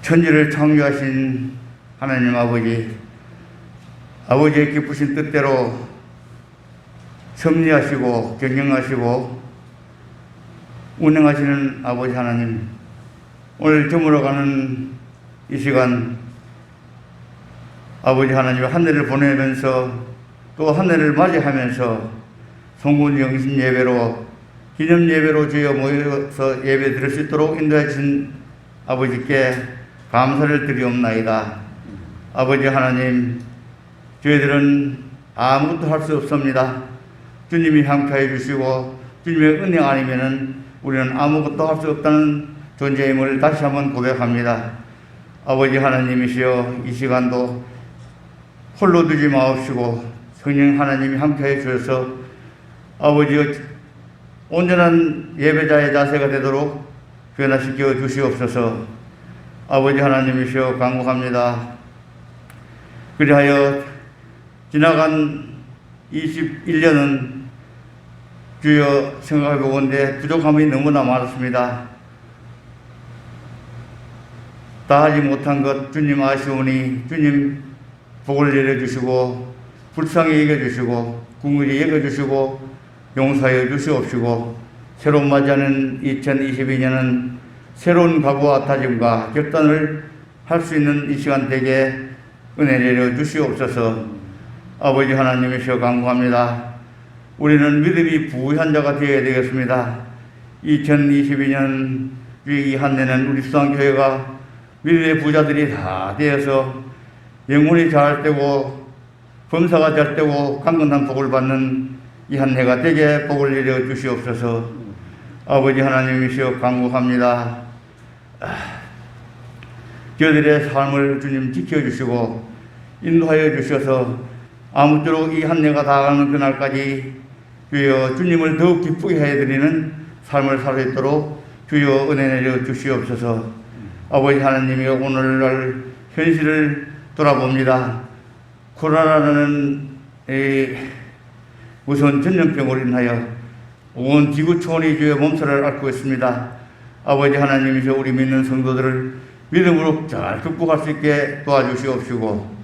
천지를 창조하신 하나님 아버지, 아버지의 기쁘신 뜻대로 섭리하시고 경영하시고 운행하시는 아버지 하나님, 오늘 저물어가는 이 시간 아버지 하나님 한 해를 보내면서 또 한 해를 맞이하면서 송군 영신 예배로 기념 예배로 주여 모여서 예배 드릴 수 있도록 인도해 주신 아버지께 감사를 드리옵나이다. 아버지 하나님, 저희들은 아무것도 할 수 없습니다. 주님이 함께해 주시고 주님의 은혜 아니면은 우리는 아무것도 할 수 없다는 존재임을 다시 한번 고백합니다. 아버지 하나님이시여, 이 시간도 홀로 두지 마옵시고 성령 하나님이 함께해 주셔서 아버지여 온전한 예배자의 자세가 되도록 변화시켜 주시옵소서. 아버지 하나님이시여 간구합니다. 그리하여 지나간 21년은 주여 생각해 보건대 부족함이 너무나 많았습니다. 다 하지 못한 것 주님 아시오니 주님 복을 내려주시고 불쌍히 여겨주시고 궁휼히 여겨주시고 용서하여 주시옵시고 새로 맞이하는 2022년은 새로운 각오와 다짐과 결단을 할 수 있는 이 시간 되게 은혜 내려 주시옵소서. 아버지 하나님이시여 간구합니다. 우리는 믿음이 부유한 자가 되어야 되겠습니다. 2022년 이 한 해는 우리 수상교회가 믿음의 부자들이 다 되어서 영혼이 잘 되고 범사가 잘 되고 강건한 복을 받는 이 한 해가 되게 복을 내려 주시옵소서. 아버지 하나님이시여 간구합니다. 저희들의 삶을 주님 지켜주시고 인도하여 주셔서 아무쪼록 이 한 해가 다가가는 그날까지 주여 주님을 더욱 기쁘게 해드리는 삶을 살 수 있도록 주여 은혜 내려 주시옵소서. 아버지 하나님이 오늘날 현실을 돌아봅니다. 코로나라는 무서운 전염병으로 인하여 온 지구 초원이 주의 몸살을 앓고 있습니다. 아버지 하나님이시여 우리 믿는 성도들을 믿음으로 잘 극복할 수 있게 도와주시옵시고,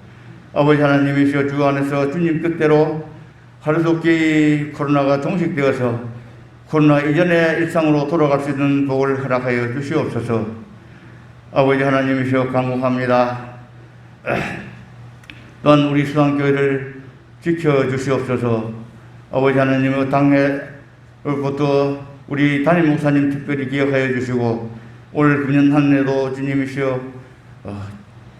아버지 하나님이시여 주 안에서 주님 뜻대로 하루속히 코로나가 종식되어서 코로나 이전의 일상으로 돌아갈 수 있는 복을 허락하여 주시옵소서. 아버지 하나님이시여 간구합니다. 또한 우리 수상교회를 지켜주시옵소서. 아버지 하나님의 당회부터 우리 담임 목사님 특별히 기억하여 주시고 올 금년 한 해도 주님이시여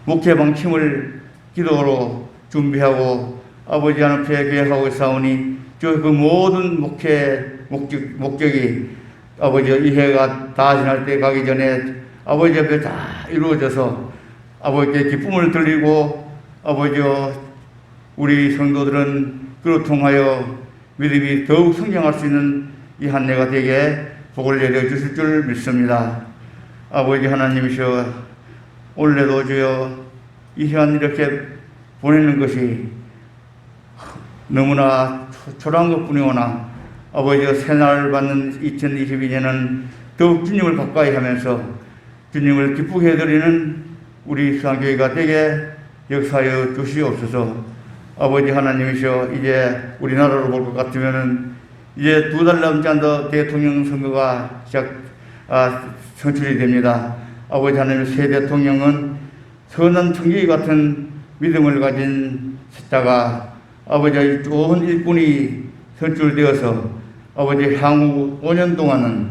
목회 방침을 기도로 준비하고 아버지 앞에 계획하고 있사오니 저 그 모든 목적이 아버지 이 해가 다 지날 때 가기 전에 아버지 앞에 다 이루어져서 아버지께 기쁨을 드리고 아버지여 우리 성도들은 그로 통하여 믿음이 더욱 성장할 수 있는 이 한 해가 되게 복을 내려 주실 줄 믿습니다. 아버지 하나님이시여 올해도 주여 이 시간 이렇게 보내는 것이 너무나 초라한 것뿐이오나 아버지가 새날 받는 2022년은 더욱 주님을 가까이 하면서 주님을 기쁘게 해드리는 우리 수상교회가 되게 역사하여 주시옵소서. 아버지 하나님이시여 이제 우리나라로 볼 것 같으면은 이제 2달 남지 않도 대통령 선거가 선출이 됩니다. 아버지 하나님 새 대통령은 선한 청기 같은 믿음을 가진 자가 아버지의 좋은 일꾼이 선출되어서 아버지 향후 5년 동안은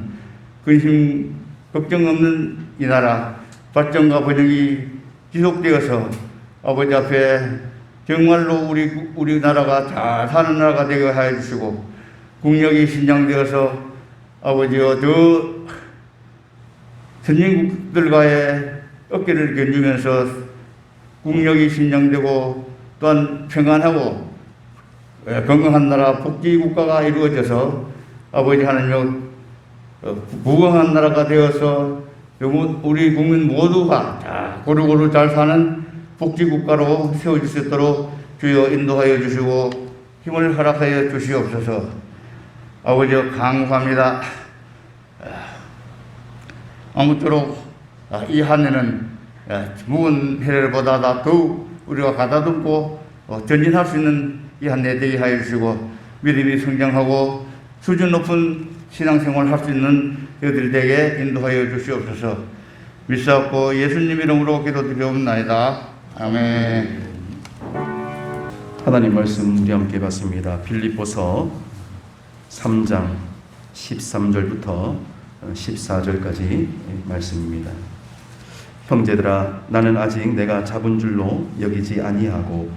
근심 걱정 없는 이 나라 발전과 번영이 지속되어서 아버지 앞에 정말로 우리나라가 잘 사는 나라가 되게 하여 주시고 국력이 신장되어서 아버지여 더 선진국들과의 어깨를 견주면서 국력이 신장되고 또한 평안하고 건강한 나라 복지국가가 이루어져서 아버지 하나님 부강한 나라가 되어서 우리 국민 모두가 고루고루 잘 사는 복지국가로 세워질 수 있도록 주여 인도하여 주시고 힘을 허락하여 주시옵소서. 아버지 강구합니다. 아무쪼록 이 한 해는 묵은 해례보다 더욱 우리가 가다듬고 전진할 수 있는 이 한 해 되게 하여 주시고 믿음이 성장하고 수준 높은 신앙생활을 할 수 있는 저희들 되게 인도하여 주시옵소서. 믿사옵고 예수님 이름으로 기도드리옵나이다. 아멘. 하나님 말씀 우리 함께 봤습니다. 빌립보서 3장 13절부터 14절까지 말씀입니다. 형제들아, 나는 아직 내가 잡은 줄로 여기지 아니하고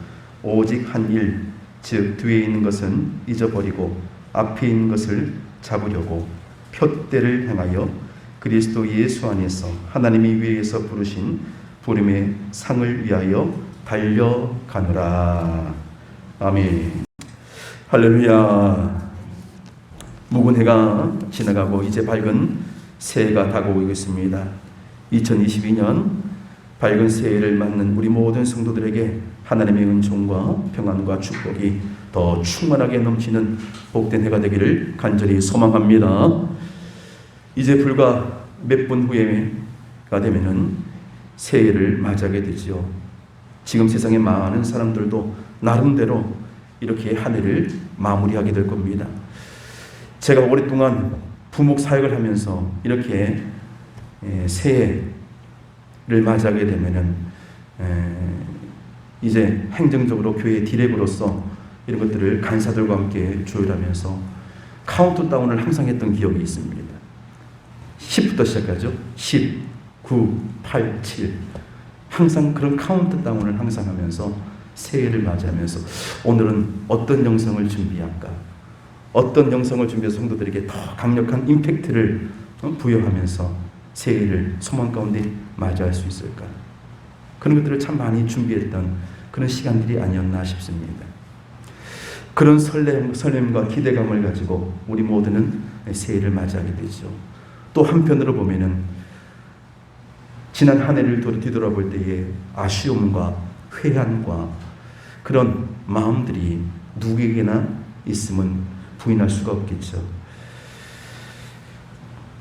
오직 한 일, 즉 뒤에 있는 것은 잊어버리고 앞에 있는 것을 잡으려고 표대를 행하여 그리스도 예수 안에서 하나님이 위에서 부르신 부름의 상을 위하여 달려가노라. 아멘. 할렐루야. 묵은 해가 지나가고 이제 밝은 새해가 다가오고 있습니다. 2022년 밝은 새해를 맞는 우리 모든 성도들에게 하나님의 은총과 평안과 축복이 더 충만하게 넘치는 복된 해가 되기를 간절히 소망합니다. 이제 불과 몇 분 후에가 되면은 새해를 맞이하게 되지요. 지금 세상에 많은 사람들도 나름대로 이렇게 한 해를 마무리하게 될 겁니다. 제가 오랫동안 부목 사역을 하면서 이렇게 새해를 맞이하게 되면은 이제 행정적으로 교회 디렉으로서 이런 것들을 간사들과 함께 조율하면서 카운트다운을 항상 했던 기억이 있습니다. 10부터 시작하죠. 10, 9, 8, 7 항상 그런 카운트다운을 항상 하면서 새해를 맞이하면서 오늘은 어떤 영성을 준비할까? 어떤 영성을 준비해서 성도들에게 더 강력한 임팩트를 부여하면서 새해를 소망 가운데 맞이할 수 있을까? 그런 것들을 참 많이 준비했던 그런 시간들이 아니었나 싶습니다. 그런 설렘과 기대감을 가지고 우리 모두는 새해를 맞이하게 되죠. 또 한편으로 보면은 지난 한 해를 뒤돌아볼 때에 아쉬움과 회한과 그런 마음들이 누구에게나 있으면 부인할 수가 없겠죠.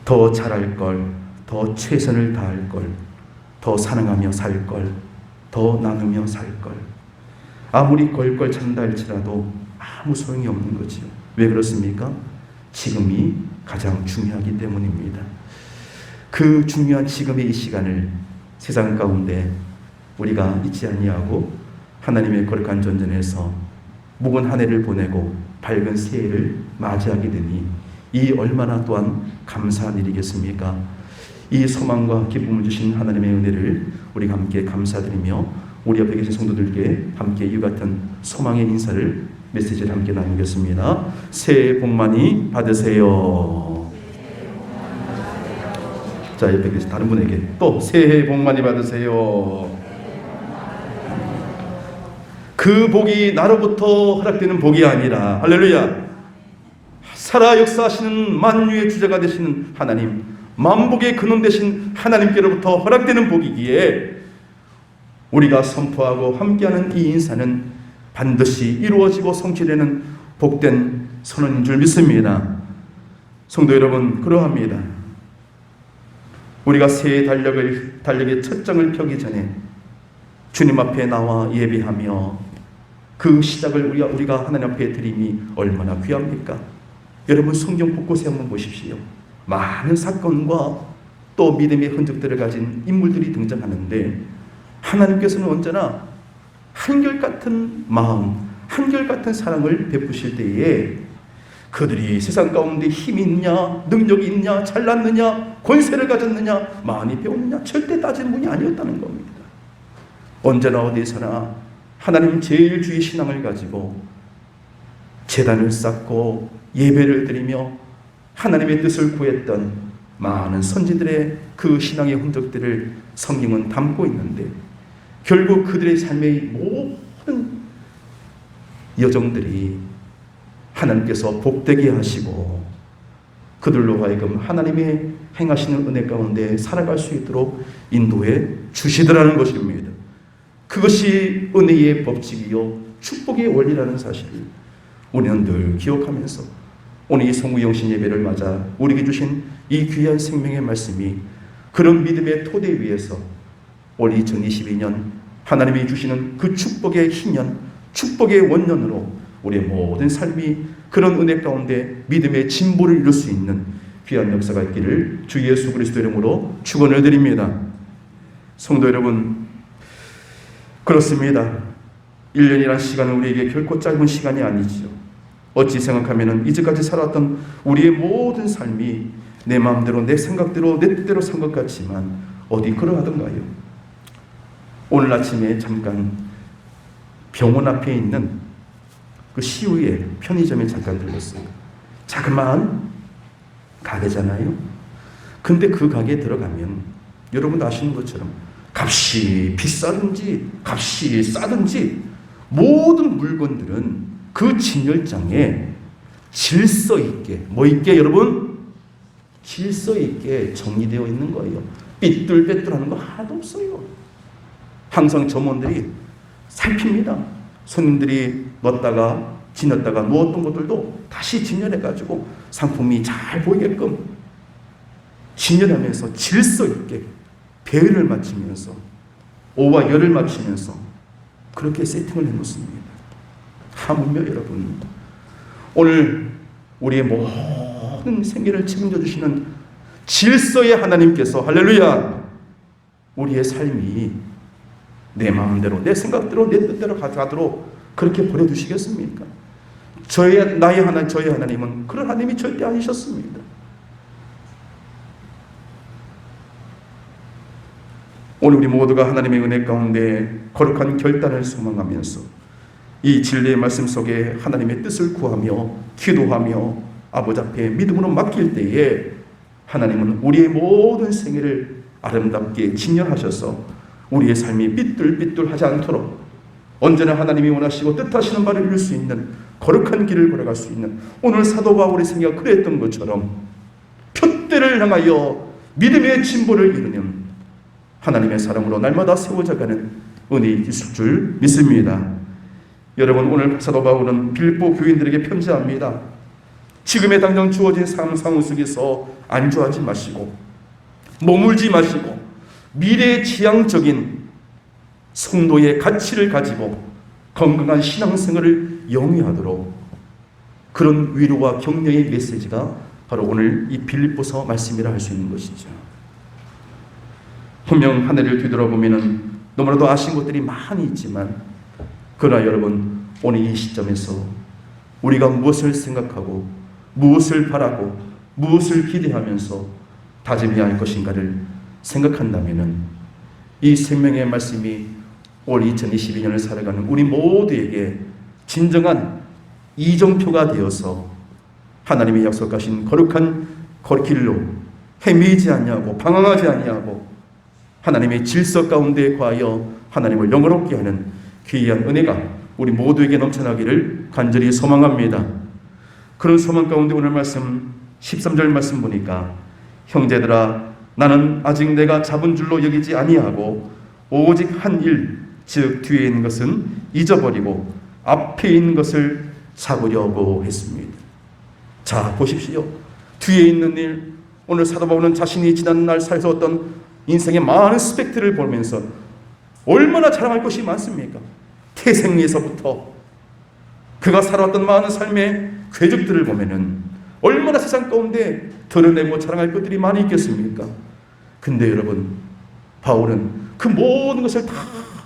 더 잘할 걸, 더 최선을 다할 걸, 더 사랑하며 살 걸, 더 나누며 살 걸. 아무리 걸걸 찬다 할지라도 아무 소용이 없는 거지요. 왜 그렇습니까? 지금이 가장 중요하기 때문입니다. 그 중요한 지금의 이 시간을 세상 가운데 우리가 잊지 아니하고 하나님의 거룩한 전전에서 묵은 한 해를 보내고 밝은 새해를 맞이하게 되니 이 얼마나 또한 감사한 일이겠습니까? 이 소망과 기쁨을 주신 하나님의 은혜를 우리가 함께 감사드리며 우리 옆에 계신 성도들께 함께 이 같은 소망의 인사를 메시지를 함께 나누겠습니다. 새해 복 많이 받으세요. 자, 옆에 계신 다른 분에게 또 새해 복 많이 받으세요. 그 복이 나로부터 허락되는 복이 아니라, 할렐루야, 살아 역사하시는 만유의 주제가 되시는 하나님, 만복의 근원 되신 하나님께로부터 허락되는 복이기에 우리가 선포하고 함께하는 이 인사는 반드시 이루어지고 성취되는 복된 선언인 줄 믿습니다. 성도 여러분, 그러합니다. 우리가 새해 달력의 첫 장을 펴기 전에 주님 앞에 나와 예배하며 그 시작을 우리가 하나님 앞에 드림이 얼마나 귀합니까? 여러분, 성경 곳곳에 한번 보십시오. 많은 사건과 또 믿음의 흔적들을 가진 인물들이 등장하는데 하나님께서는 언제나 한결같은 마음, 한결같은 사랑을 베푸실 때에 그들이 세상 가운데 힘이 있냐, 능력이 있냐, 잘났느냐, 권세를 가졌느냐, 많이 배웠느냐 절대 따지는 분이 아니었다는 겁니다. 언제나 어디서나 하나님 제일 주의 신앙을 가지고 제단을 쌓고 예배를 드리며 하나님의 뜻을 구했던 많은 선지들의 그 신앙의 흔적들을 성경은 담고 있는데 결국 그들의 삶의 모든 여정들이 하나님께서 복되게 하시고 그들로 하여금 하나님의 행하시는 은혜 가운데 살아갈 수 있도록 인도해 주시더라는 것입니다. 그것이 은혜의 법칙이요 축복의 원리라는 사실을 우리는 늘 기억하면서 오늘 이 성구영신 예배를 맞아 우리에게 주신 이 귀한 생명의 말씀이 그런 믿음의 토대 위에서 올 2022년 하나님이 주시는 그 축복의 희년, 축복의 원년으로 우리의 모든 삶이 그런 은혜 가운데 믿음의 진보를 이룰 수 있는 귀한 역사가 있기를 주 예수 그리스도 이름으로 축원을 드립니다. 성도 여러분, 그렇습니다. 1년이란 시간은 우리에게 결코 짧은 시간이 아니지요. 어찌 생각하면 이제까지 살았던 우리의 모든 삶이 내 마음대로, 내 생각대로, 내 뜻대로 산 것 같지만 어디 그러하던가요? 오늘 아침에 잠깐 병원 앞에 있는 그 시우의 편의점에 잠깐 들렸어요. 자그마한 가게잖아요. 근데 그 가게에 들어가면 여러분도 아시는 것처럼 값이 비싸든지 값이 싸든지 모든 물건들은 그 진열장에 질서 있게, 뭐 있게 여러분? 질서 있게 정리되어 있는 거예요. 삐뚤빼뚤하는 거 하나도 없어요. 항상 점원들이 살핍니다. 손님들이 넣었다가 지녔다가 누웠던 것들도 다시 진열해가지고 상품이 잘 보이게끔 진열하면서 질서 있게 배열을 맞추면서 오와 열을 맞추면서 그렇게 세팅을 해놓습니다. 하물며 여러분, 오늘 우리의 모든 생애를 책임져 주시는 질서의 하나님께서 할렐루야, 우리의 삶이 내 마음대로, 내 생각대로, 내 뜻대로 가도록 그렇게 보내주시겠습니까? 나의 하나님, 저의 하나님은 그런 하나님이 절대 아니셨습니다. 오늘 우리 모두가 하나님의 은혜 가운데 거룩한 결단을 소망하면서 이 진리의 말씀 속에 하나님의 뜻을 구하며 기도하며 아버지 앞에 믿음으로 맡길 때에 하나님은 우리의 모든 생애를 아름답게 진열하셔서 우리의 삶이 삐뚤삐뚤하지 않도록 언제나 하나님이 원하시고 뜻하시는 바를 이룰 수 있는 거룩한 길을 걸어갈 수 있는, 오늘 사도 바울의 생애가 그랬던 것처럼 표대를 향하여 믿음의 진보를 이루는 하나님의 사람으로 날마다 세워져가는 은혜이 있을 줄 믿습니다. 여러분, 오늘 사도 바울은 빌립보 교인들에게 편지합니다. 지금의 당장 주어진 삶 상황 속에서 안주하지 마시고 머물지 마시고 미래 지향적인 성도의 가치를 가지고 건강한 신앙생활을 영위하도록, 그런 위로와 격려의 메시지가 바로 오늘 이 빌립보서 말씀이라 할 수 있는 것이죠. 분명 한 해를 뒤돌아보면 너무나도 아쉬운 것들이 많이 있지만, 그러나 여러분, 오늘 이 시점에서 우리가 무엇을 생각하고 무엇을 바라고 무엇을 기대하면서 다짐해야 할 것인가를 생각한다면 이 생명의 말씀이 올 2022년을 살아가는 우리 모두에게 진정한 이정표가 되어서 하나님의 약속하신 거룩한 길로 헤매지 아니하고 방황하지 아니하고 하나님의 질서 가운데 거하여 하나님을 영화롭게 하는 귀한 은혜가 우리 모두에게 넘쳐나기를 간절히 소망합니다. 그런 소망 가운데 오늘 말씀 13절 말씀 보니까, 형제들아 나는 아직 내가 잡은 줄로 여기지 아니하고 오직 한 일, 즉 뒤에 있는 것은 잊어버리고 앞에 있는 것을 잡으려고 했습니다. 자, 보십시오. 뒤에 있는 일, 오늘 사도 바울은 자신이 지난날 살아왔던 인생의 많은 스펙트를 보면서 얼마나 자랑할 것이 많습니까? 태생에서부터 그가 살아왔던 많은 삶의 궤적들을 보면은 얼마나 세상 가운데 드러내고 자랑할 것들이 많이 있겠습니까? 근데 여러분, 바울은 그 모든 것을 다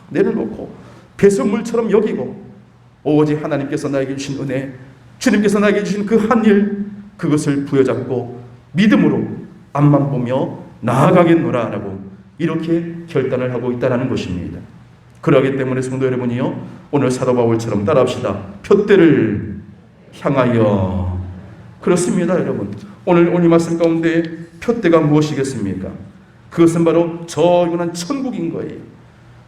내려놓고 배설물처럼 여기고 오직 하나님께서 나에게 주신 은혜, 주님께서 나에게 주신 그 한 일, 그것을 부여잡고 믿음으로 앞만 보며 나아가겠노라라고 이렇게 결단을 하고 있다는 것입니다. 그러기 때문에 성도 여러분이요, 오늘 사도 바울처럼 따라합시다. 표대를 향하여. 그렇습니다, 여러분. 오늘 이 말씀 가운데 표대가 무엇이겠습니까? 그것은 바로 저 영원한 천국인 거예요.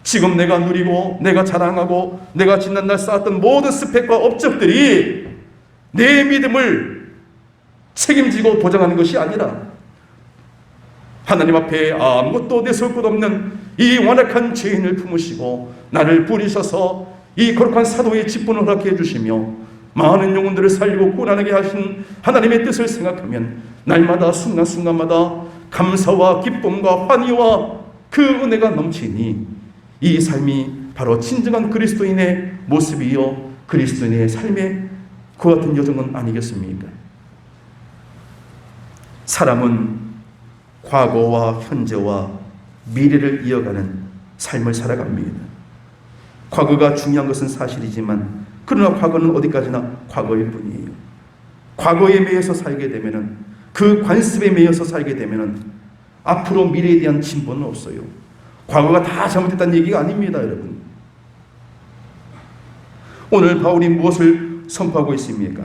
지금 내가 누리고 내가 자랑하고 내가 지난날 쌓았던 모든 스펙과 업적들이 내 믿음을 책임지고 보장하는 것이 아니라 하나님 앞에 아무것도 내세울 것 없는 이 완악한 죄인을 품으시고 나를 부리셔서 이 거룩한 사도의 직분을 허락해 주시며 많은 영혼들을 살리고 구원하게 하신 하나님의 뜻을 생각하면 날마다 순간순간마다 감사와 기쁨과 환희와 그 은혜가 넘치니 이 삶이 바로 진정한 그리스도인의 모습이요 그리스도인의 삶의 그 같은 여정은 아니겠습니까? 사람은 과거와 현재와 미래를 이어가는 삶을 살아갑니다. 과거가 중요한 것은 사실이지만 그러나 과거는 어디까지나 과거일 뿐이에요. 과거에 매여서 살게 되면은, 그 관습에 매여서 살게 되면은 앞으로 미래에 대한 진보는 없어요. 과거가 다 잘못됐다는 얘기가 아닙니다, 여러분. 오늘 바울이 무엇을 선포하고 있습니까?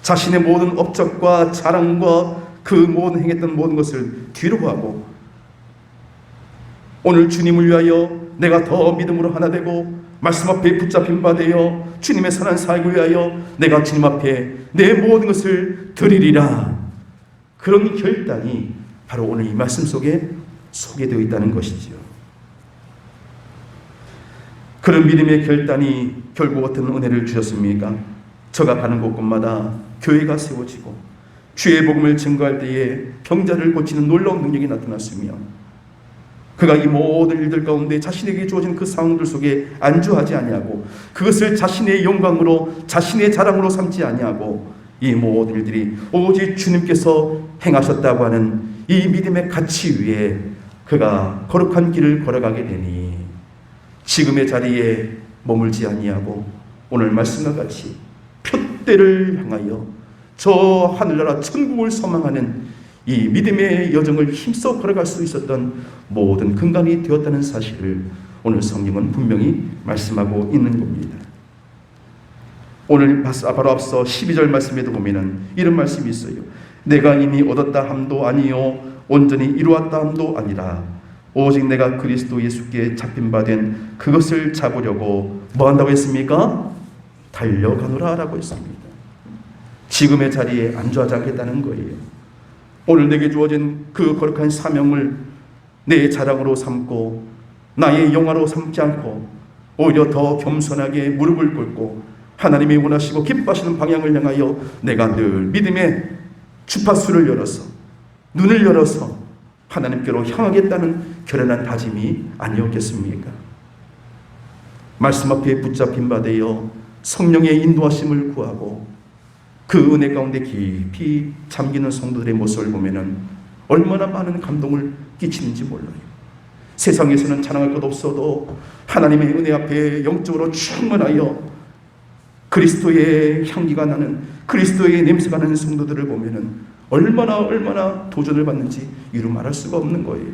자신의 모든 업적과 자랑과 그 모든 행했던 모든 것을 뒤로 하고 오늘 주님을 위하여 내가 더 믿음으로 하나 되고 말씀 앞에 붙잡힌 바 되어 주님의 선한 삶을 위하여 내가 주님 앞에 내 모든 것을 드리리라. 그런 결단이 바로 오늘 이 말씀 속에 소개되어 있다는 것이지요. 그런 믿음의 결단이 결국 어떤 은혜를 주셨습니까? 저가 가는 곳곳마다 교회가 세워지고 주의 복음을 증거할 때에 병자를 고치는 놀라운 능력이 나타났으며 그가 이 모든 일들 가운데 자신에게 주어진 그 상황들 속에 안주하지 아니하고 그것을 자신의 영광으로 자신의 자랑으로 삼지 아니하고 이 모든 일들이 오직 주님께서 행하셨다고 하는 이 믿음의 가치 위에 그가 거룩한 길을 걸어가게 되니 지금의 자리에 머물지 아니하고 오늘 말씀과 같이 표대를 향하여 저 하늘나라 천국을 소망하는 이 믿음의 여정을 힘써 걸어갈 수 있었던 모든 근간이 되었다는 사실을 오늘 성경은 분명히 말씀하고 있는 겁니다. 오늘 바로 앞서 12절 말씀에도 보면은 이런 말씀이 있어요. 내가 이미 얻었다 함도 아니요 온전히 이루었다 함도 아니라 오직 내가 그리스도 예수께 잡힌 바 된 그것을 잡으려고 뭐 한다고 했습니까? 달려가노라 라고 했습니다. 지금의 자리에 안주하지 않겠다는 거예요. 오늘 내게 주어진 그 거룩한 사명을 내 자랑으로 삼고 나의 영화로 삼지 않고 오히려 더 겸손하게 무릎을 꿇고 하나님이 원하시고 기뻐하시는 방향을 향하여 내가 늘 믿음의 주파수를 열어서 눈을 열어서 하나님께로 향하겠다는 결연한 다짐이 아니었겠습니까? 말씀 앞에 붙잡힌 바 되어 성령의 인도하심을 구하고 그 은혜 가운데 깊이 잠기는 성도들의 모습을 보면은 얼마나 많은 감동을 끼치는지 몰라요. 세상에서는 자랑할 것 없어도 하나님의 은혜 앞에 영적으로 충만하여 그리스도의 향기가 나는, 그리스도의 냄새가 나는 성도들을 보면은 얼마나 도전을 받는지 이루 말할 수가 없는 거예요.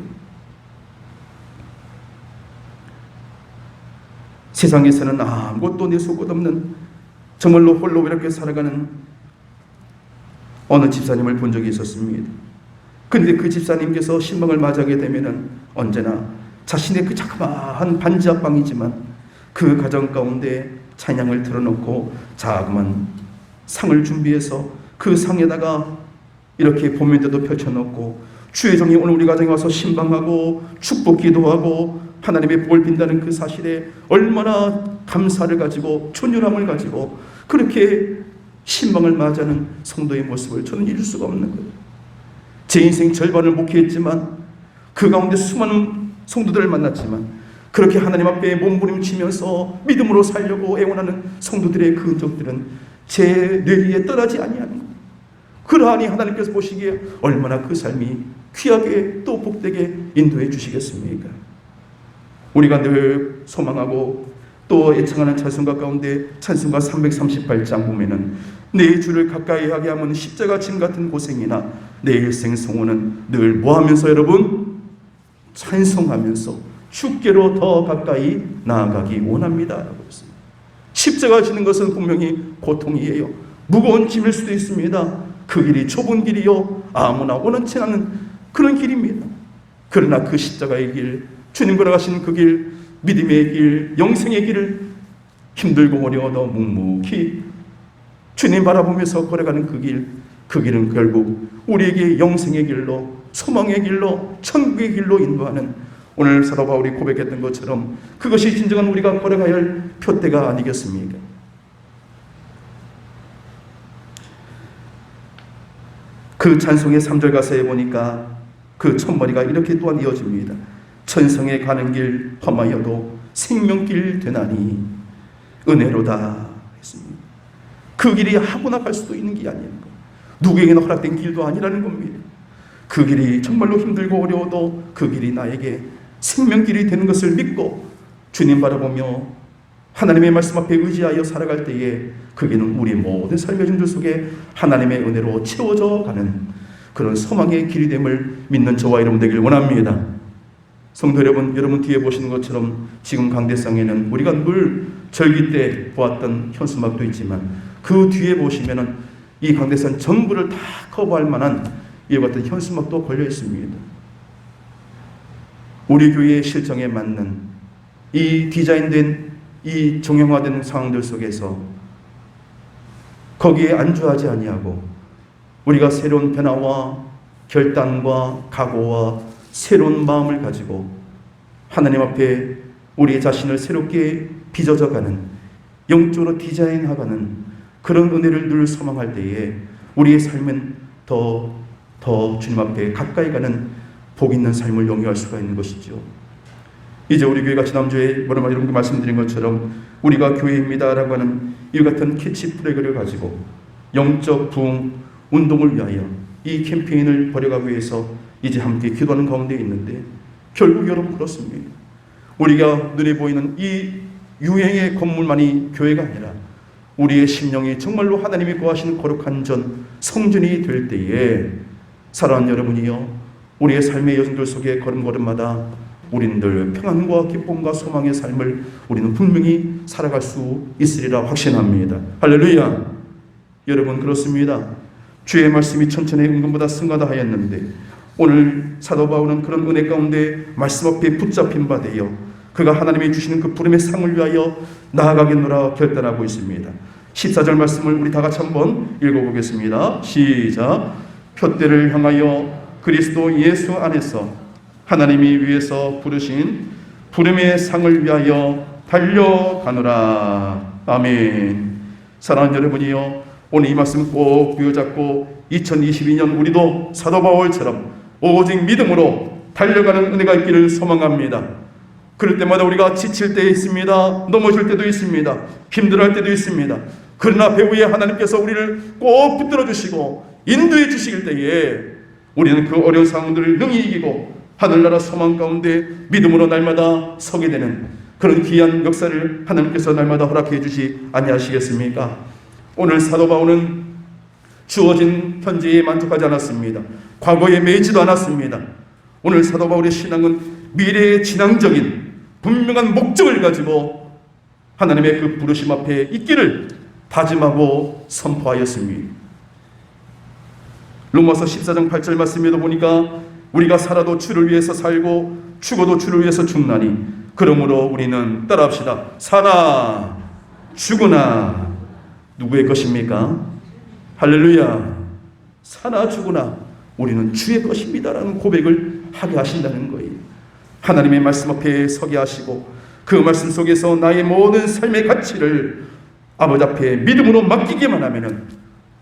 세상에서는 아무것도 내 속옷 없는 정말로 홀로 이렇게 살아가는 어느 집사님을 본 적이 있었습니다. 그런데 그 집사님께서 신방을 맞이하게 되면은 언제나 자신의 그 자그마한 반지 앞방이지만 그 가정 가운데 찬양을 틀어놓고 자그만 상을 준비해서 그 상에다가 이렇게 보면대도 펼쳐놓고 주의 종이 오늘 우리 가정에 와서 신방하고 축복 기도하고 하나님의 복을 빈다는 그 사실에 얼마나 감사를 가지고 존열함을 가지고 그렇게 신방을 맞이하는 성도의 모습을 저는 잊을 수가 없는 거예요. 제 인생 절반을 목회했지만 그 가운데 수많은 성도들을 만났지만 그렇게 하나님 앞에 몸부림치면서 믿음으로 살려고 애원하는 성도들의 그 흔적들은 제 뇌리에 떠나지 아니하는 거예요. 그러하니 하나님께서 보시기에 얼마나 그 삶이 귀하게 또 복되게 인도해 주시겠습니까? 우리가 늘 소망하고 또 애청하는 찬송가 가운데 찬송가 338장 보면은 내 주를 가까이 하게 하면 십자가 짐 같은 고생이나 내 일생 성원은 늘 뭐 하면서 여러분? 찬송하면서 주께로 더 가까이 나아가기 원합니다 라고 했습니다. 십자가 지는 것은 분명히 고통이에요. 무거운 짐일 수도 있습니다. 그 길이 좁은 길이요 아무나 원하지 않는 그런 길입니다. 그러나 그 십자가의 길, 주님 걸어가신 그 길, 믿음의 길, 영생의 길을 힘들고 어려워도 묵묵히 주님 바라보면서 걸어가는 그 길은 결국 우리에게 영생의 길로, 소망의 길로, 천국의 길로 인도하는, 오늘 사도 바울이 고백했던 것처럼 그것이 진정한 우리가 걸어가야 할 표대가 아니겠습니까? 그 찬송의 3절 가사에 보니까 그 첫머리가 이렇게 또한 이어집니다. 천성에 가는 길 험하여도 생명길 되나니 은혜로다 했습니다. 그 길이 아무나 갈 수도 있는 길이 아닌 것, 누구에게나 허락된 길도 아니라는 겁니다. 그 길이 정말로 힘들고 어려워도 그 길이 나에게 생명길이 되는 것을 믿고 주님 바라보며 하나님의 말씀 앞에 의지하여 살아갈 때에 그게는 우리 모든 삶의 준들 속에 하나님의 은혜로 채워져 가는 그런 소망의 길이 됨을 믿는 저와 여러분 되길 원합니다. 성도 여러분, 여러분 뒤에 보시는 것처럼 지금 강대상에는 우리가 늘 절기 때 보았던 현수막도 있지만 그 뒤에 보시면은 이 강대상 전부를 다 커버할 만한 이와 같은 현수막도 걸려 있습니다. 우리 교회의 실정에 맞는 이 디자인된 이 정형화된 상황들 속에서 거기에 안주하지 아니하고 우리가 새로운 변화와 결단과 각오와 새로운 마음을 가지고 하나님 앞에 우리 자신을 새롭게 빚어져가는, 영적으로 디자인해가는 그런 은혜를 늘 소망할 때에 우리의 삶은 더 주님 앞에 가까이 가는 복 있는 삶을 영위할 수가 있는 것이죠. 이제 우리 교회가 지난주에 여러분께 말씀드린 것처럼 우리가 교회입니다라고 하는 이 같은 캐치프레그를 가지고 영적 부흥 운동을 위하여 이 캠페인을 벌여가기 위해서 이제 함께 기도하는 가운데 있는데, 결국 여러분 그렇습니다. 우리가 눈에 보이는 이 유행의 건물만이 교회가 아니라 우리의 심령이 정말로 하나님이 거하시는 거룩한 전 성전이 될 때에 사랑하는 여러분이요, 우리의 삶의 여정들 속에 걸음걸음마다 우리는 늘 평안과 기쁨과 소망의 삶을 우리는 분명히 살아갈 수 있으리라 확신합니다. 할렐루야. 여러분 그렇습니다. 주의 말씀이 천천히 은금보다 승하다 하였는데 오늘 사도 바울은 그런 은혜 가운데 말씀 앞에 붙잡힌 바 되어 그가 하나님이 주시는 그 부름의 상을 위하여 나아가겠노라 결단하고 있습니다. 14절 말씀을 우리 다 같이 한번 읽어보겠습니다. 시작. 표대를 향하여 그리스도 예수 안에서 하나님이 위에서 부르신 부름의 상을 위하여 달려가노라. 아멘. 사랑하는 여러분이요, 오늘 이 말씀 꼭 부여잡고 2022년 우리도 사도 바울처럼 오직 믿음으로 달려가는 은혜가 있기를 소망합니다. 그럴 때마다 우리가 지칠 때 있습니다. 넘어질 때도 있습니다. 힘들어할 때도 있습니다. 그러나 배후에 하나님께서 우리를 꼭 붙들어 주시고 인도해 주시길 때에 우리는 그 어려운 상황들을 능히 이기고 하늘나라 소망 가운데 믿음으로 날마다 서게 되는 그런 귀한 역사를 하나님께서 날마다 허락해 주시 아니하시겠습니까? 오늘 사도 바울은 주어진 현재에 만족하지 않았습니다. 과거에 매이지도 않았습니다. 오늘 사도 바울의 신앙은 미래의 진앙적인 분명한 목적을 가지고 하나님의 그 부르심 앞에 있기를 다짐하고 선포하였습니다. 로마서 14장 8절 말씀에도 보니까 우리가 살아도 주를 위해서 살고 죽어도 주를 위해서 죽나니 그러므로 우리는 따라합시다. 사나 죽으나 누구의 것입니까? 할렐루야. 사나 죽으나 우리는 주의 것입니다라는 고백을 하게 하신다는 거예요. 하나님의 말씀 앞에 서게 하시고 그 말씀 속에서 나의 모든 삶의 가치를 아버지 앞에 믿음으로 맡기기만 하면은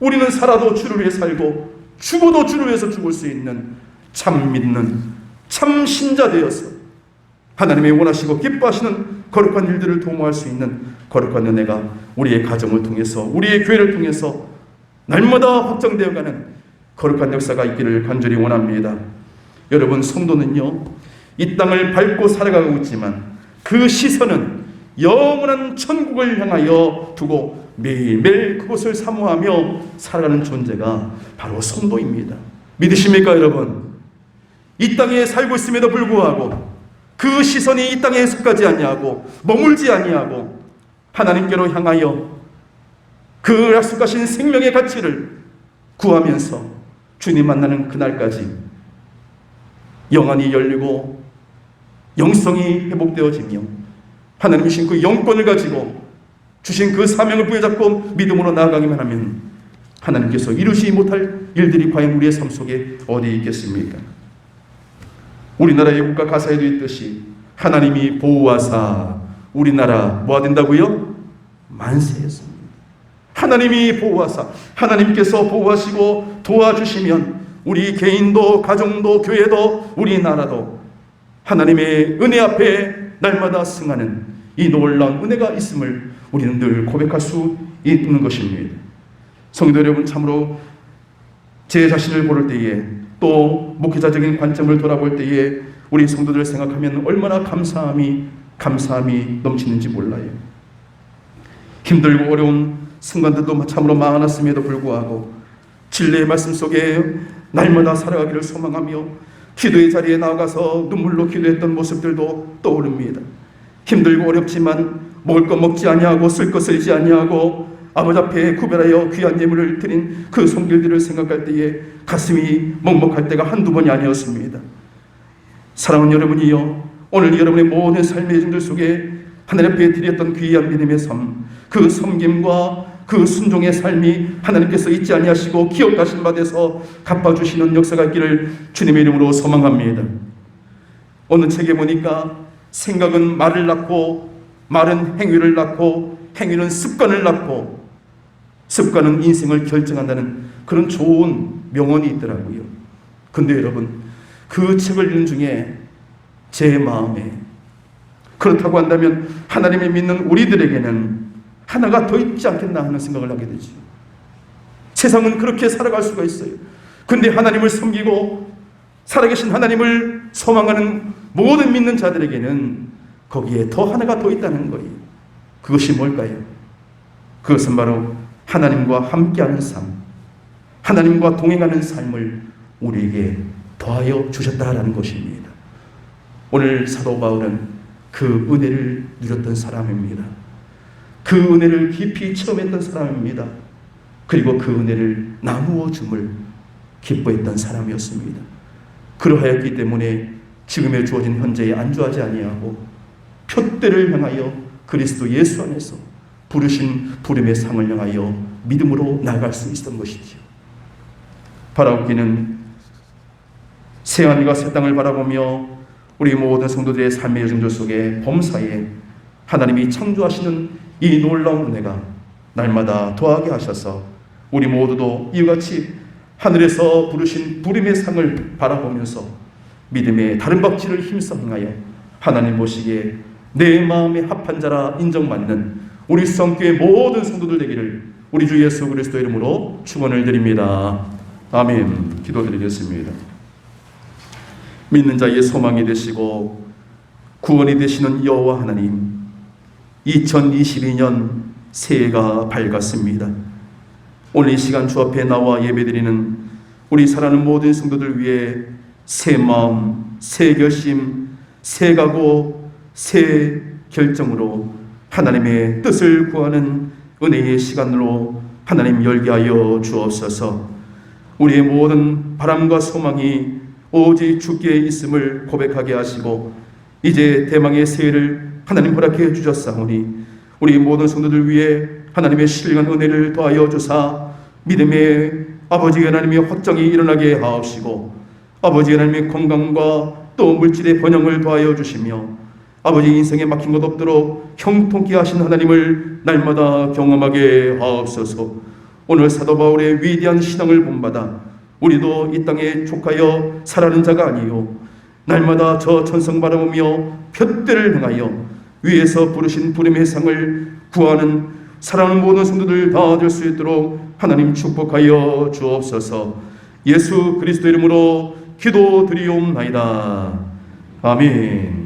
우리는 살아도 주를 위해 살고 죽어도 주를 위해서 죽을 수 있는 참 믿는 참 신자 되어서 하나님의 원하시고 기뻐하시는 거룩한 일들을 도모할 수 있는 거룩한 은혜가 우리의 가정을 통해서 우리의 교회를 통해서 날마다 확장되어가는 거룩한 역사가 있기를 간절히 원합니다. 여러분 성도는요, 이 땅을 밟고 살아가고 있지만 그 시선은 영원한 천국을 향하여 두고 매일매일 그곳을 사모하며 살아가는 존재가 바로 성도입니다. 믿으십니까 여러분? 이 땅에 살고 있음에도 불구하고 그 시선이 이 땅에 속하지 아니하고 머물지 아니하고 하나님께로 향하여 그 약속하신 생명의 가치를 구하면서 주님 만나는 그날까지 영안이 열리고 영성이 회복되어지며 하나님 주신 그 영권을 가지고 주신 그 사명을 부여잡고 믿음으로 나아가기만 하면 하나님께서 이루시지 못할 일들이 과연 우리의 삶 속에 어디 있겠습니까? 우리나라의 국가 가사에도 있듯이 하나님이 보호하사 우리나라 뭐가 된다고요? 만세했습니다. 하나님이 보호하사 하나님께서 보호하시고 도와주시면 우리 개인도 가정도 교회도 우리나라도 하나님의 은혜 앞에 날마다 승하는 이 놀라운 은혜가 있음을 우리는 늘 고백할 수 있는 것입니다. 성도 여러분, 참으로 제 자신을 고를 때에 또 목회자적인 관점을 돌아볼 때에 우리 성도들 생각하면 얼마나 감사함이 넘치는지 몰라요. 힘들고 어려운 순간들도 참으로 많았음에도 불구하고 진리의 말씀 속에 날마다 살아가기를 소망하며 기도의 자리에 나아가서 눈물로 기도했던 모습들도 떠오릅니다. 힘들고 어렵지만 먹을 것 먹지 아니하고 쓸 것 쓰지 아니하고 아버지 앞에 구별하여 귀한 예물을 드린 그 손길들을 생각할 때에 가슴이 먹먹할 때가 한두 번이 아니었습니다. 사랑하는 여러분이요, 오늘 여러분의 모든 삶의 정들 속에 하나님 앞에 드렸던 귀한 믿음의 삶, 그 섬김과 그 순종의 삶이 하나님께서 잊지 아니하시고 기억하신 바 돼서 갚아주시는 역사가 있기를 주님의 이름으로 소망합니다. 어느 책에 보니까 생각은 말을 낳고 말은 행위를 낳고 행위는 습관을 낳고 습관은 인생을 결정한다는 그런 좋은 명언이 있더라고요. 근데 여러분, 그 책을 읽는 중에 제 마음에 그렇다고 한다면 하나님을 믿는 우리들에게는 하나가 더 있지 않겠나 하는 생각을 하게 되죠. 세상은 그렇게 살아갈 수가 있어요. 근데 하나님을 섬기고 살아계신 하나님을 소망하는 모든 믿는 자들에게는 거기에 더 하나가 더 있다는 거예요. 그것이 뭘까요? 그것은 바로 하나님과 함께하는 삶, 하나님과 동행하는 삶을 우리에게 더하여 주셨다라는 것입니다. 오늘 사도 바울은 그 은혜를 누렸던 사람입니다. 그 은혜를 깊이 체험했던 사람입니다. 그리고 그 은혜를 나누어 줌을 기뻐했던 사람이었습니다. 그러하였기 때문에 지금에 주어진 현재에 안주하지 아니하고 표대를 향하여 그리스도 예수 안에서 부르신 부름의 상을 향하여 믿음으로 나아갈 수 있었던 것이지요. 바라옵기는 새하늘과 새 땅을 바라보며 우리 모든 성도들의 삶의 여정들 속에 범사에 하나님이 창조하시는 이 놀라운 은혜가 날마다 더하게 하셔서 우리 모두도 이와 같이 하늘에서 부르신 부름의 상을 바라보면서 믿음의 다른 박질을 힘써 행하여 하나님 보시기에 내 마음에 합한 자라 인정받는 우리 성교의 모든 성도들 되기를 우리 주 예수 그리스도 이름으로 축원을 드립니다. 아멘. 기도드리겠습니다. 믿는 자의 소망이 되시고 구원이 되시는 여호와 하나님, 2022년 새해가 밝았습니다. 오늘 이 시간 주 앞에 나와 예배드리는 우리 사랑하는 모든 성도들 위해 새 마음, 새 결심, 새 각오, 새 결정으로 하나님의 뜻을 구하는 은혜의 시간으로 하나님 열게 하여 주옵소서. 우리의 모든 바람과 소망이 오직 주께 있음을 고백하게 하시고 이제 대망의 새해를 하나님 허락해 주셨사오니 우리 모든 성도들 위해 하나님의 신령한 은혜를 더하여 주사 믿음의 아버지 하나님의 확정이 일어나게 하옵시고 아버지 하나님의 건강과 또 물질의 번영을 더하여 주시며 아버지 인생에 막힌 것 없도록 형통케 하신 하나님을 날마다 경험하게 하옵소서. 오늘 사도 바울의 위대한 신앙을 본받아 우리도 이 땅에 족하여 살아가는 자가 아니요 날마다 저 천성 바라보며 푯대를 행하여 위에서 부르신 부름의 상을 구하는 사랑하는 모든 성도들 다 될 수 있도록 하나님 축복하여 주옵소서. 예수 그리스도 이름으로 기도드리옵나이다. 아멘.